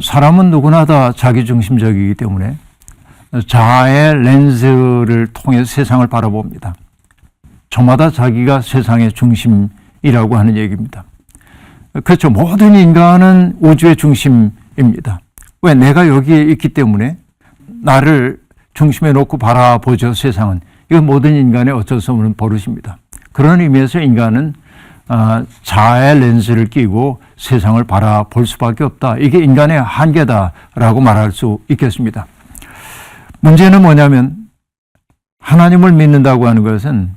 사람은 누구나 다 자기중심적이기 때문에 자아의 렌즈를 통해 세상을 바라봅니다. 저마다 자기가 세상의 중심이라고 하는 얘기입니다. 그렇죠. 모든 인간은 우주의 중심입니다. 왜? 내가 여기에 있기 때문에 나를 중심에 놓고 바라보죠, 세상은. 이건 모든 인간의 어쩔 수 없는 버릇입니다. 그런 의미에서 인간은 자아의 렌즈를 끼고 세상을 바라볼 수밖에 없다. 이게 인간의 한계다라고 말할 수 있겠습니다. 문제는 뭐냐면 하나님을 믿는다고 하는 것은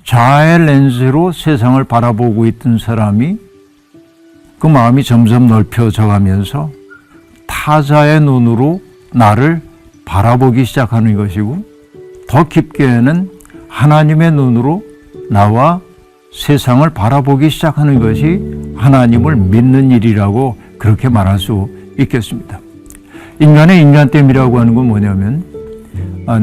자아의 렌즈로 세상을 바라보고 있던 사람이 그 마음이 점점 넓혀져 가면서 타자의 눈으로 나를 바라보기 시작하는 것이고, 더 깊게는 하나님의 눈으로 나와 세상을 바라보기 시작하는 것이 하나님을 믿는 일이라고 그렇게 말할 수 있겠습니다. 인간의 인간됨이라고 하는 건 뭐냐면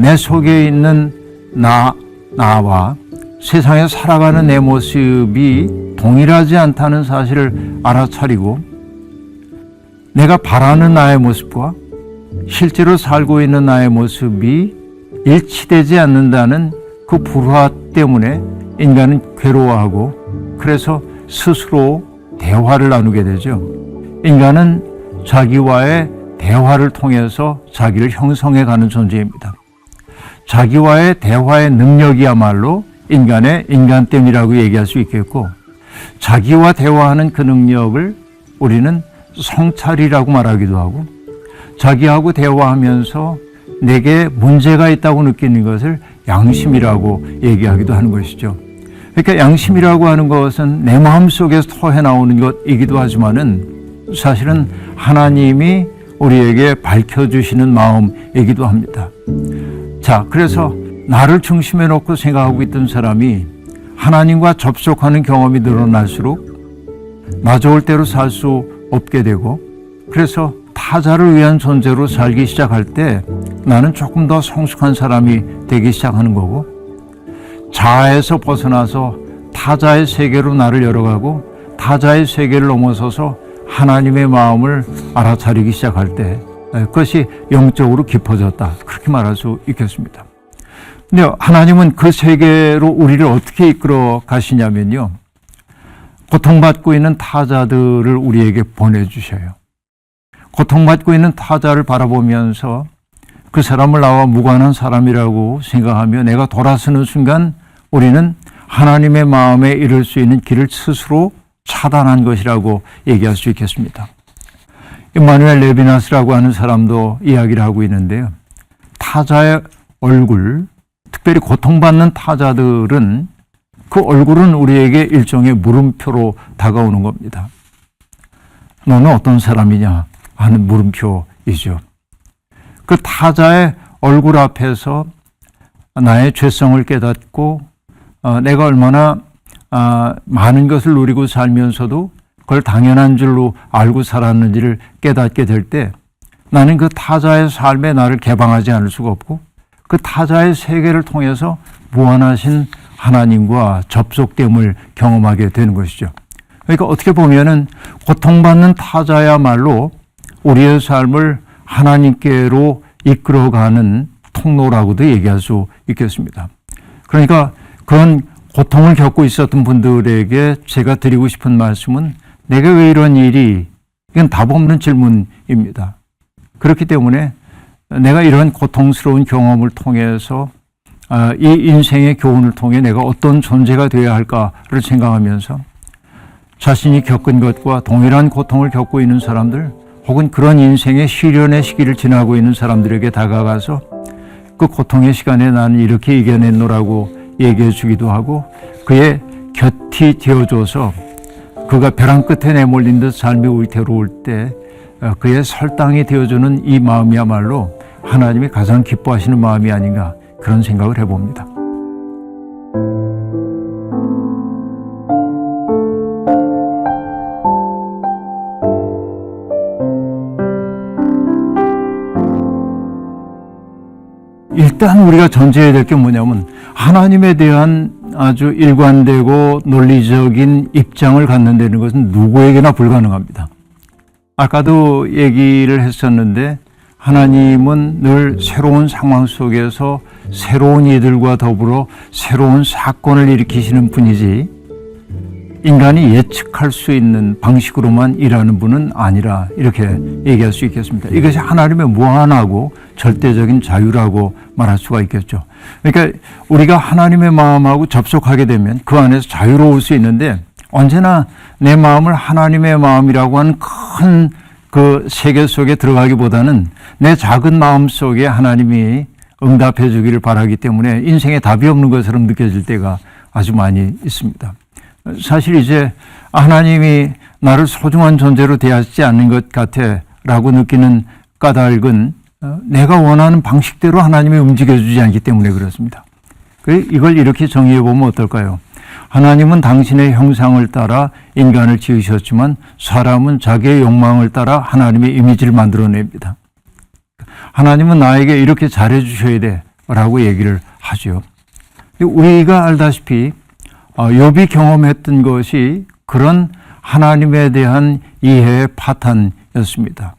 내 속에 있는 나와 세상에 살아가는 내 모습이 동일하지 않다는 사실을 알아차리고, 내가 바라는 나의 모습과 실제로 살고 있는 나의 모습이 일치되지 않는다는 그 불화 때문에 인간은 괴로워하고, 그래서 스스로 대화를 나누게 되죠. 인간은 자기와의 대화를 통해서 자기를 형성해가는 존재입니다. 자기와의 대화의 능력이야말로 인간의 인간됨이라고 얘기할 수 있겠고, 자기와 대화하는 그 능력을 우리는 성찰이라고 말하기도 하고, 자기하고 대화하면서 내게 문제가 있다고 느끼는 것을 양심이라고 얘기하기도 하는 것이죠. 그러니까 양심이라고 하는 것은 내 마음속에서 터해나오는 것이기도 하지만은 사실은 하나님이 우리에게 밝혀주시는 마음이기도 합니다. 자, 그래서 나를 중심에 놓고 생각하고 있던 사람이 하나님과 접촉하는 경험이 늘어날수록 나 좋을 대로 살 수 없게 되고, 그래서 타자를 위한 존재로 살기 시작할 때 나는 조금 더 성숙한 사람이 되기 시작하는 거고, 자아에서 벗어나서 타자의 세계로 나를 열어가고 타자의 세계를 넘어서서 하나님의 마음을 알아차리기 시작할 때 그것이 영적으로 깊어졌다, 그렇게 말할 수 있겠습니다. 근데 하나님은 그 세계로 우리를 어떻게 이끌어 가시냐면요, 고통받고 있는 타자들을 우리에게 보내주셔요. 고통받고 있는 타자를 바라보면서 그 사람을 나와 무관한 사람이라고 생각하며 내가 돌아서는 순간 우리는 하나님의 마음에 이를 수 있는 길을 스스로 차단한 것이라고 얘기할 수 있겠습니다. 임마누엘 레비나스라고 하는 사람도 이야기를 하고 있는데요. 타자의 얼굴, 특별히 고통받는 타자들은 그 얼굴은 우리에게 일종의 물음표로 다가오는 겁니다. 너는 어떤 사람이냐 하는 물음표이죠. 그 타자의 얼굴 앞에서 나의 죄성을 깨닫고 내가 얼마나 많은 것을 누리고 살면서도 그걸 당연한 줄로 알고 살았는지를 깨닫게 될 때 나는 그 타자의 삶에 나를 개방하지 않을 수가 없고, 그 타자의 세계를 통해서 무한하신 하나님과 접속됨을 경험하게 되는 것이죠. 그러니까 어떻게 보면은 고통받는 타자야말로 우리의 삶을 하나님께로 이끌어가는 통로라고도 얘기할 수 있겠습니다. 그러니까 그런 고통을 겪고 있었던 분들에게 제가 드리고 싶은 말씀은, 내가 왜 이런 일이, 이건 답 없는 질문입니다. 그렇기 때문에 내가 이런 고통스러운 경험을 통해서 이 인생의 교훈을 통해 내가 어떤 존재가 되어야 할까를 생각하면서 자신이 겪은 것과 동일한 고통을 겪고 있는 사람들, 혹은 그런 인생의 시련의 시기를 지나고 있는 사람들에게 다가가서 그 고통의 시간에 나는 이렇게 이겨냈노라고 얘기해 주기도 하고, 그의 곁이 되어줘서 그가 벼랑 끝에 내몰린 듯 삶이 위태로울 때 그의 설당이 되어주는 이 마음이야말로 하나님이 가장 기뻐하시는 마음이 아닌가, 그런 생각을 해봅니다. 일단 우리가 전제해야 될 게 뭐냐면, 하나님에 대한 아주 일관되고 논리적인 입장을 갖는다는 것은 누구에게나 불가능합니다. 아까도 얘기를 했었는데 하나님은 늘 새로운 상황 속에서 새로운 이들과 더불어 새로운 사건을 일으키시는 분이지 인간이 예측할 수 있는 방식으로만 일하는 분은 아니라 이렇게 얘기할 수 있겠습니다. 이것이 하나님의 무한하고 절대적인 자유라고 말할 수가 있겠죠. 그러니까 우리가 하나님의 마음하고 접속하게 되면 그 안에서 자유로울 수 있는데 언제나 내 마음을 하나님의 마음이라고 하는 큰 그 세계 속에 들어가기보다는 내 작은 마음 속에 하나님이 응답해 주기를 바라기 때문에 인생에 답이 없는 것처럼 느껴질 때가 아주 많이 있습니다. 사실 이제 하나님이 나를 소중한 존재로 대하지 않는 것 같아 라고 느끼는 까닭은 내가 원하는 방식대로 하나님이 움직여주지 않기 때문에 그렇습니다. 이걸 이렇게 정의해 보면 어떨까요? 하나님은 당신의 형상을 따라 인간을 지으셨지만 사람은 자기의 욕망을 따라 하나님의 이미지를 만들어냅니다. 하나님은 나에게 이렇게 잘해 주셔야 돼 라고 얘기를 하죠. 우리가 알다시피 욥이 경험했던 것이 그런 하나님에 대한 이해의 파탄이었습니다.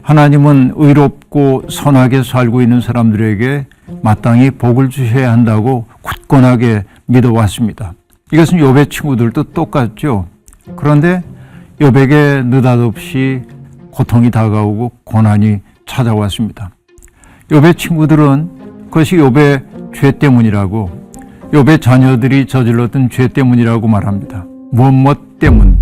하나님은 의롭고 선하게 살고 있는 사람들에게 마땅히 복을 주셔야 한다고 굳건하게 믿어왔습니다. 이것은 욥의 친구들도 똑같죠. 그런데 욥에게 느닷없이 고통이 다가오고 고난이 찾아왔습니다. 욥의 친구들은 그것이 욥의 죄 때문이라고, 욥의 자녀들이 저질렀던 죄 때문이라고 말합니다. 무엇 때문.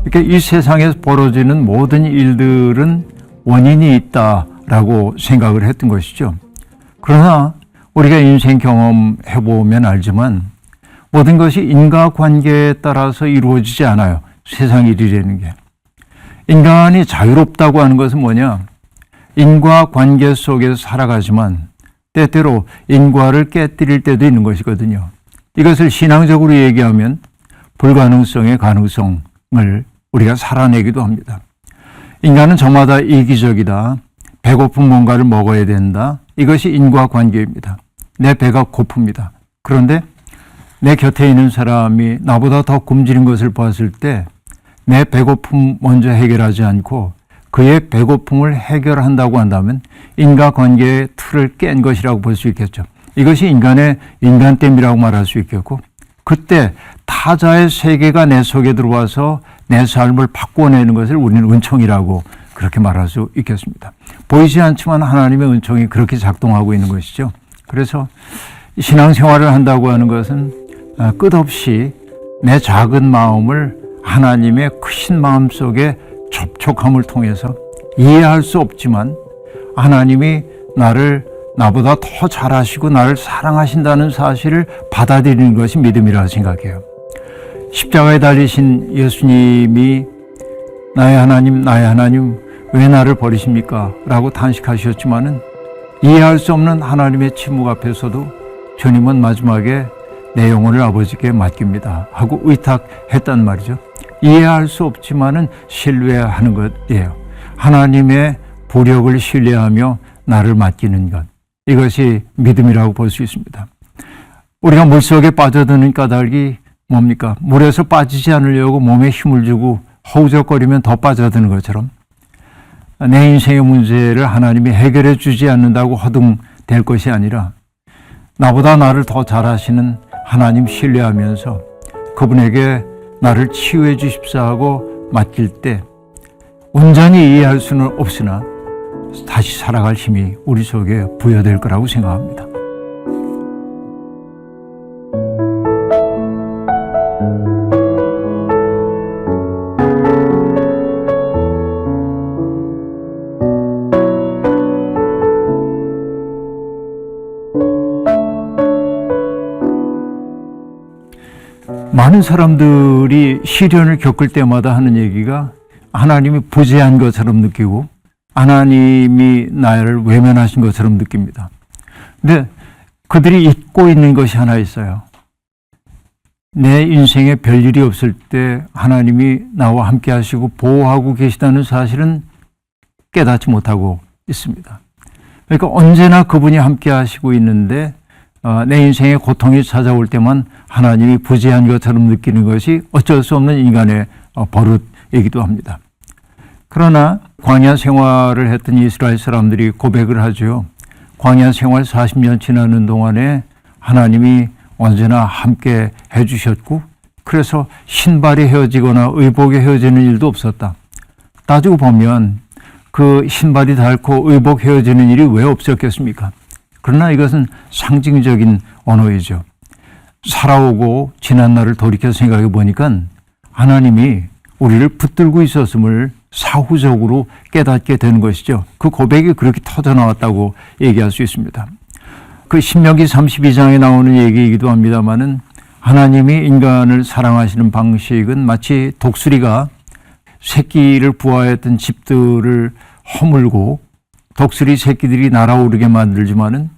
그러니까 이 세상에서 벌어지는 모든 일들은 원인이 있다라고 생각을 했던 것이죠. 그러나 우리가 인생 경험해보면 알지만 모든 것이 인과관계에 따라서 이루어지지 않아요. 세상 일이라는 게. 인간이 자유롭다고 하는 것은 뭐냐? 인과관계 속에서 살아가지만 때때로 인과를 깨뜨릴 때도 있는 것이거든요. 이것을 신앙적으로 얘기하면 불가능성의 가능성을 우리가 살아내기도 합니다. 인간은 저마다 이기적이다. 배고픈 뭔가를 먹어야 된다. 이것이 인과관계입니다. 내 배가 고픕니다. 그런데 내 곁에 있는 사람이 나보다 더 굶주린 것을 봤을 때 내 배고픔 먼저 해결하지 않고 그의 배고픔을 해결한다고 한다면 인과관계의 틀을 깬 것이라고 볼 수 있겠죠. 이것이 인간의 인간됨이라고 말할 수 있겠고, 그때 타자의 세계가 내 속에 들어와서 내 삶을 바꿔내는 것을 우리는 은총이라고 그렇게 말할 수 있겠습니다. 보이지 않지만 하나님의 은총이 그렇게 작동하고 있는 것이죠. 그래서 신앙생활을 한다고 하는 것은 끝없이 내 작은 마음을 하나님의 크신 마음 속에 접촉함을 통해서 이해할 수 없지만 하나님이 나보다 더 잘하시고 나를 사랑하신다는 사실을 받아들이는 것이 믿음이라고 생각해요. 십자가에 달리신 예수님이 나의 하나님 왜 나를 버리십니까? 라고 탄식하셨지만은 이해할 수 없는 하나님의 침묵 앞에서도 주님은 마지막에 내 영혼을 아버지께 맡깁니다 하고 의탁했단 말이죠. 이해할 수 없지만은 신뢰하는 것이에요. 하나님의 보력을 신뢰하며 나를 맡기는 것. 이것이 믿음이라고 볼 수 있습니다. 우리가 물속에 빠져드는 까닭이 뭡니까? 물에서 빠지지 않으려고 몸에 힘을 주고 허우적거리면 더 빠져드는 것처럼 내 인생의 문제를 하나님이 해결해 주지 않는다고 허둥댈 것이 아니라 나보다 나를 더 잘하시는 하나님 신뢰하면서 그분에게 나를 치유해 주십사 하고 맡길 때 온전히 이해할 수는 없으나 다시 살아갈 힘이 우리 속에 부여될 거라고 생각합니다. 많은 사람들이 시련을 겪을 때마다 하는 얘기가 하나님이 부재한 것처럼 느끼고 하나님이 나를 외면하신 것처럼 느낍니다. 근데 그들이 잊고 있는 것이 하나 있어요. 내 인생에 별일이 없을 때 하나님이 나와 함께 하시고 보호하고 계시다는 사실은 깨닫지 못하고 있습니다. 그러니까 언제나 그분이 함께 하시고 있는데 내 인생에 고통이 찾아올 때만 하나님이 부재한 것처럼 느끼는 것이 어쩔 수 없는 인간의 버릇이기도 합니다. 그러나 광야 생활을 했던 이스라엘 사람들이 고백을 하죠. 광야 생활 40년 지나는 동안에 하나님이 언제나 함께 해주셨고 그래서 신발이 헤어지거나 의복이 헤어지는 일도 없었다. 따지고 보면 그 신발이 닳고 의복 헤어지는 일이 왜 없었겠습니까? 그러나 이것은 상징적인 언어이죠. 살아오고 지난 날을 돌이켜 생각해 보니까 하나님이 우리를 붙들고 있었음을 사후적으로 깨닫게 되는 것이죠. 그 고백이 그렇게 터져나왔다고 얘기할 수 있습니다. 그 신명기 32장에 나오는 얘기이기도 합니다마는 하나님이 인간을 사랑하시는 방식은 마치 독수리가 새끼를 부화했던 집들을 허물고 독수리 새끼들이 날아오르게 만들지만은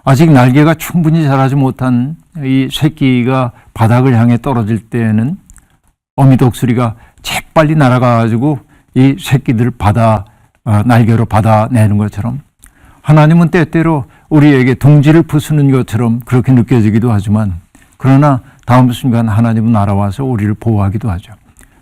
아직 날개가 충분히 자라지 못한 이 새끼가 바닥을 향해 떨어질 때에는 어미 독수리가 재빨리 날아가가지고 이 새끼들을 날개로 받아내는 것처럼 하나님은 때때로 우리에게 둥지를 부수는 것처럼 그렇게 느껴지기도 하지만 그러나 다음 순간 하나님은 날아와서 우리를 보호하기도 하죠.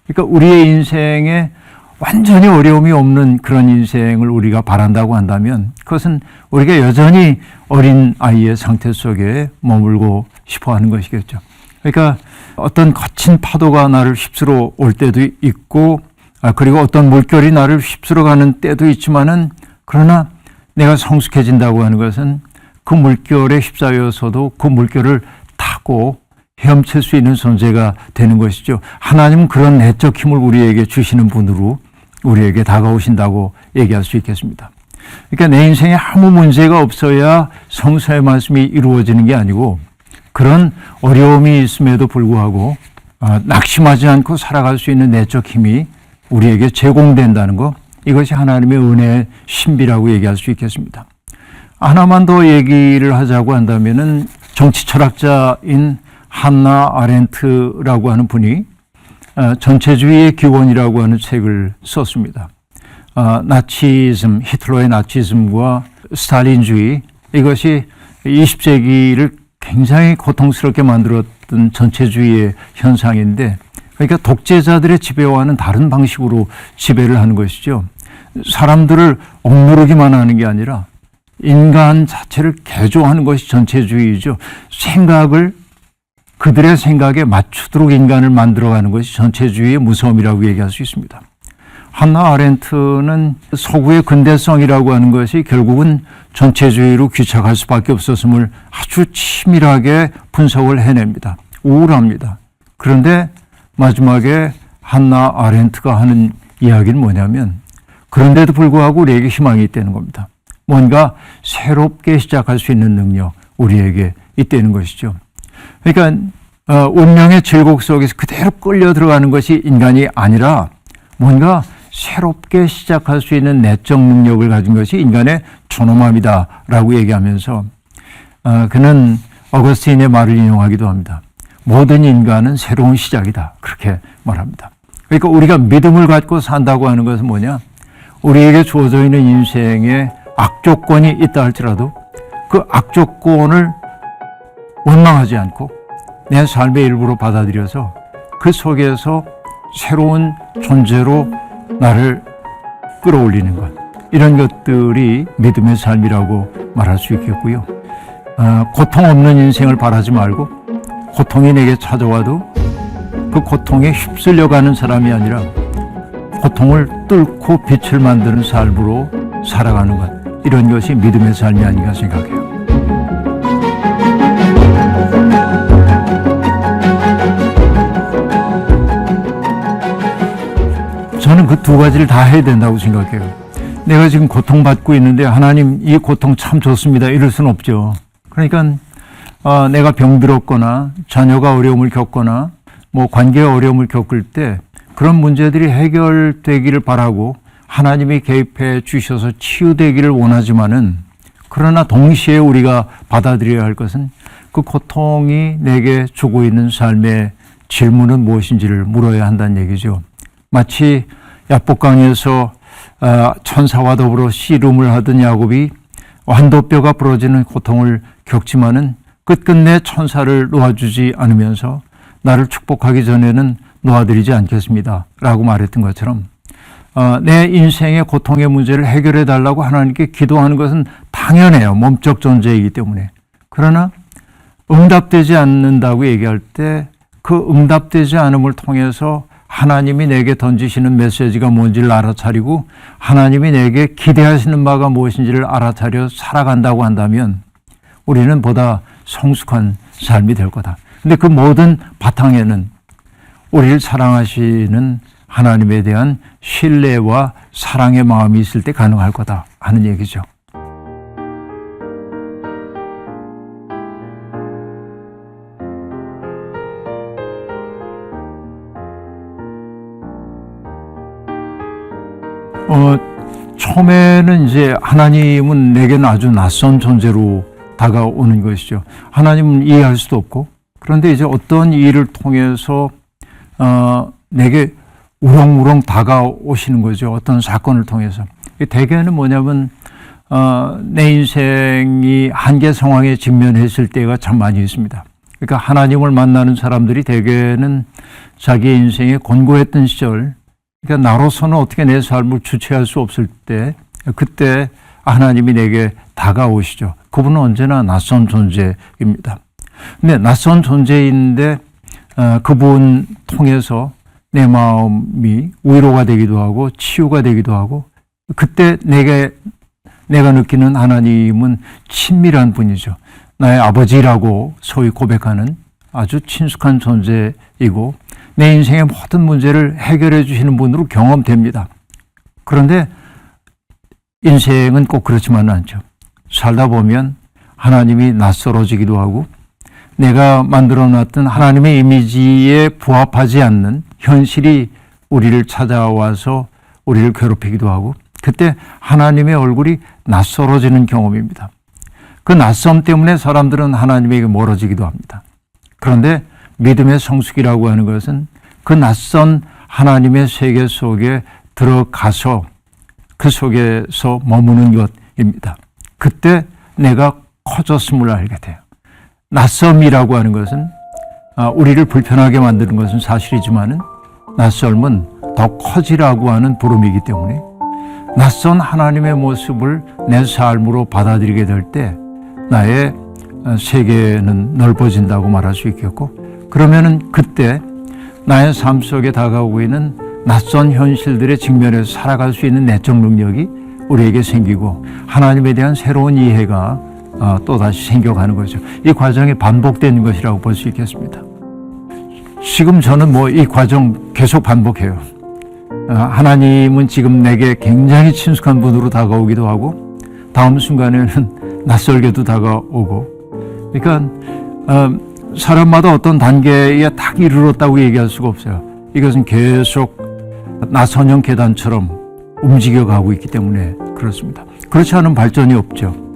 그러니까 우리의 인생에 완전히 어려움이 없는 그런 인생을 우리가 바란다고 한다면 그것은 우리가 여전히 어린 아이의 상태 속에 머물고 싶어 하는 것이겠죠. 그러니까 어떤 거친 파도가 나를 휩쓸어 올 때도 있고 그리고 어떤 물결이 나를 휩쓸어 가는 때도 있지만은 그러나 내가 성숙해진다고 하는 것은 그 물결에 휩싸여서도 그 물결을 타고 헤엄칠 수 있는 존재가 되는 것이죠. 하나님은 그런 내적 힘을 우리에게 주시는 분으로 우리에게 다가오신다고 얘기할 수 있겠습니다. 그러니까 내 인생에 아무 문제가 없어야 성서의 말씀이 이루어지는 게 아니고 그런 어려움이 있음에도 불구하고 낙심하지 않고 살아갈 수 있는 내적 힘이 우리에게 제공된다는 것, 이것이 하나님의 은혜의 신비라고 얘기할 수 있겠습니다. 하나만 더 얘기를 하자고 한다면은 정치 철학자인 한나 아렌트라고 하는 분이 전체주의의 기원이라고 하는 책을 썼습니다. 나치즘, 히틀러의 나치즘과 스탈린주의, 이것이 20세기를 굉장히 고통스럽게 만들었던 전체주의의 현상인데, 그러니까 독재자들의 지배와는 다른 방식으로 지배를 하는 것이죠. 사람들을 억누르기만 하는 게 아니라 인간 자체를 개조하는 것이 전체주의죠. 그들의 생각에 맞추도록 인간을 만들어가는 것이 전체주의의 무서움이라고 얘기할 수 있습니다. 한나 아렌트는 서구의 근대성이라고 하는 것이 결국은 전체주의로 귀착할 수밖에 없었음을 아주 치밀하게 분석을 해냅니다. 우울합니다. 그런데 마지막에 한나 아렌트가 하는 이야기는 뭐냐면 그런데도 불구하고 우리에게 희망이 있다는 겁니다. 뭔가 새롭게 시작할 수 있는 능력, 우리에게 있다는 것이죠. 그러니까 운명의 질곡 속에서 그대로 끌려 들어가는 것이 인간이 아니라 뭔가 새롭게 시작할 수 있는 내적 능력을 가진 것이 인간의 존엄함이다라고 얘기하면서 그는 어거스틴의 말을 인용하기도 합니다. 모든 인간은 새로운 시작이다. 그렇게 말합니다. 그러니까 우리가 믿음을 갖고 산다고 하는 것은 뭐냐? 우리에게 주어져 있는 인생에 악조건이 있다 할지라도 그 악조건을 원망하지 않고 내 삶의 일부로 받아들여서 그 속에서 새로운 존재로 나를 끌어올리는 것, 이런 것들이 믿음의 삶이라고 말할 수 있겠고요. 고통 없는 인생을 바라지 말고 고통이 내게 찾아와도 그 고통에 휩쓸려가는 사람이 아니라 고통을 뚫고 빛을 만드는 삶으로 살아가는 것, 이런 것이 믿음의 삶이 아닌가 생각해요. 저는 그 두 가지를 다 해야 된다고 생각해요. 내가 지금 고통받고 있는데 하나님 이 고통 참 좋습니다, 이럴 수는 없죠. 그러니까 내가 병들었거나 자녀가 어려움을 겪거나 뭐 관계에 어려움을 겪을 때 그런 문제들이 해결되기를 바라고 하나님이 개입해 주셔서 치유되기를 원하지만은, 그러나 동시에 우리가 받아들여야 할 것은 그 고통이 내게 주고 있는 삶의 질문은 무엇인지를 물어야 한다는 얘기죠. 마치 야복강에서 천사와 더불어 씨름을 하던 야곱이 완도뼈가 부러지는 고통을 겪지만은 끝끝내 천사를 놓아주지 않으면서 나를 축복하기 전에는 놓아드리지 않겠습니다 라고 말했던 것처럼 내 인생의 고통의 문제를 해결해 달라고 하나님께 기도하는 것은 당연해요. 몸적 존재이기 때문에. 그러나 응답되지 않는다고 얘기할 때 그 응답되지 않음을 통해서 하나님이 내게 던지시는 메시지가 뭔지를 알아차리고 하나님이 내게 기대하시는 바가 무엇인지를 알아차려 살아간다고 한다면 우리는 보다 성숙한 삶이 될 거다. 근데 그 모든 바탕에는 우리를 사랑하시는 하나님에 대한 신뢰와 사랑의 마음이 있을 때 가능할 거다 하는 얘기죠. 처음에는 이제 하나님은 내게는 아주 낯선 존재로 다가오는 것이죠. 하나님은 이해할 수도 없고, 그런데 이제 어떤 일을 통해서 내게 우렁우렁 다가오시는 거죠. 어떤 사건을 통해서. 대개는 뭐냐면 내 인생이 한계 상황에 직면했을 때가 참 많이 있습니다. 그러니까 하나님을 만나는 사람들이 대개는 자기의 인생에 곤고했던 시절, 그러니까 나로서는 어떻게 내 삶을 주체할 수 없을 때, 그때 하나님이 내게 다가오시죠. 그분은 언제나 낯선 존재입니다. 근데 낯선 존재인데 그분 통해서 내 마음이 위로가 되기도 하고 치유가 되기도 하고, 그때 내가 느끼는 하나님은 친밀한 분이죠. 나의 아버지라고 소위 고백하는 아주 친숙한 존재이고 내 인생의 모든 문제를 해결해 주시는 분으로 경험됩니다. 그런데 인생은 꼭 그렇지만은 않죠. 살다 보면 하나님이 낯설어지기도 하고 내가 만들어놨던 하나님의 이미지에 부합하지 않는 현실이 우리를 찾아와서 우리를 괴롭히기도 하고, 그때 하나님의 얼굴이 낯설어지는 경험입니다. 그 낯섦 때문에 사람들은 하나님에게 멀어지기도 합니다. 그런데 믿음의 성숙이라고 하는 것은 그 낯선 하나님의 세계 속에 들어가서 그 속에서 머무는 것입니다. 그때 내가 커졌음을 알게 돼요. 낯섦이라고 하는 것은 우리를 불편하게 만드는 것은 사실이지만은 낯섦은 더 커지라고 하는 부름이기 때문에 낯선 하나님의 모습을 내 삶으로 받아들이게 될 때 나의 세계는 넓어진다고 말할 수 있겠고, 그러면은 그때 나의 삶 속에 다가오고 있는 낯선 현실들의 직면에서 살아갈 수 있는 내적 능력이 우리에게 생기고 하나님에 대한 새로운 이해가 또다시 생겨가는 거죠. 이 과정이 반복되는 것이라고 볼 수 있겠습니다. 지금 저는 이 과정 계속 반복해요. 하나님은 지금 내게 굉장히 친숙한 분으로 다가오기도 하고 다음 순간에는 낯설게도 다가오고, 그러니까 사람마다 어떤 단계에 딱 이르렀다고 얘기할 수가 없어요. 이것은 계속 나선형 계단처럼 움직여가고 있기 때문에 그렇습니다. 그렇지 않은 발전이 없죠.